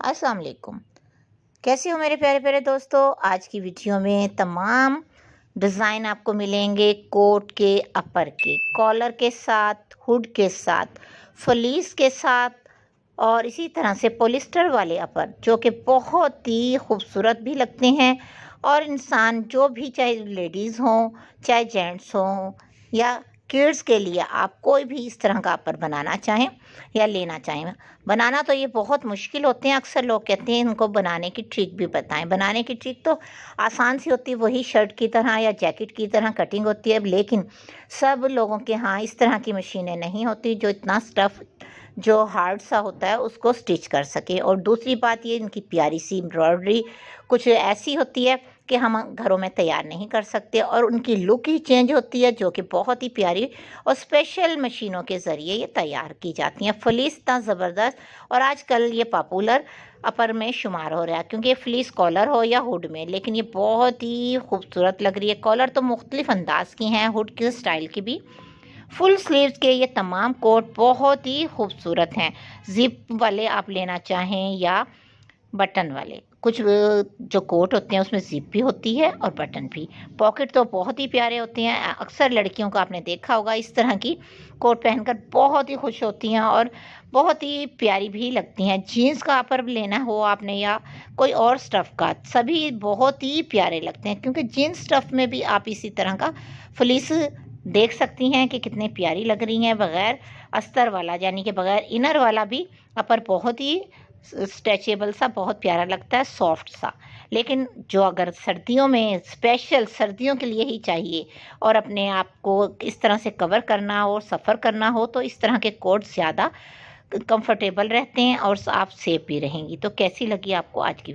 अस्सलाम वालेकुम। कैसे हो मेरे प्यारे प्यारे दोस्तों। आज की वीडियो में तमाम डिज़ाइन आपको मिलेंगे कोट के, अपर के, कॉलर के साथ, हुड के साथ, फलीस के साथ और इसी तरह से पॉलिस्टर वाले अपर जो कि बहुत ही खूबसूरत भी लगते हैं। और इंसान जो भी, चाहे लेडीज़ हों चाहे जेंट्स हों या किड्स के लिए, आप कोई भी इस तरह का अपर बनाना चाहें या लेना चाहें। बनाना तो ये बहुत मुश्किल होते हैं। अक्सर लोग कहते हैं इनको बनाने की ट्रिक भी बताएं। बनाने की ट्रिक तो आसान सी होती है, वही शर्ट की तरह या जैकेट की तरह कटिंग होती है। लेकिन सब लोगों के यहाँ इस तरह की मशीनें नहीं होती जो इतना स्टफ़ जो हार्ड सा होता है उसको स्टिच कर सके। और दूसरी बात ये, इनकी प्यारी सी एम्ब्रॉयडरी कुछ ऐसी होती है कि हम घरों में तैयार नहीं कर सकते और उनकी लुक ही चेंज होती है, जो कि बहुत ही प्यारी और स्पेशल मशीनों के ज़रिए ये तैयार की जाती हैं। फ्लीस इतना ज़बरदस्त और आजकल ये पॉपुलर अपर में शुमार हो रहा है, क्योंकि फ्लीस कॉलर हो या हुड में, लेकिन ये बहुत ही खूबसूरत लग रही है। कॉलर तो मुख्तलिफ अंदाज की हैं, हुड के स्टाइल की भी। फुल स्लीव्स के ये तमाम कोट बहुत ही खूबसूरत हैं। जिप वाले आप लेना चाहें या बटन वाले, कुछ जो कोट होते हैं उसमें जिप भी होती है और बटन भी। पॉकेट तो बहुत ही प्यारे होते हैं। अक्सर लड़कियों को आपने देखा होगा इस तरह की कोट पहनकर बहुत ही खुश होती हैं और बहुत ही प्यारी भी लगती हैं। जीन्स का अपर लेना हो आपने या कोई और स्टफ़ का, सभी बहुत ही प्यारे लगते हैं, क्योंकि जीन्स स्टफ़ में भी आप इसी तरह का फ्लीस देख सकती हैं कि कितनी प्यारी लग रही हैं। बग़ैर अस्तर वाला यानी कि बग़ैर इनर वाला भी अपर बहुत ही स्ट्रेचेबल सा बहुत प्यारा लगता है, सॉफ्ट सा। लेकिन जो अगर सर्दियों में, स्पेशल सर्दियों के लिए ही चाहिए और अपने आप को इस तरह से कवर करना हो, सफ़र करना हो, तो इस तरह के कोट ज़्यादा कंफर्टेबल रहते हैं और आप सेफ भी रहेंगी। तो कैसी लगी आपको आज की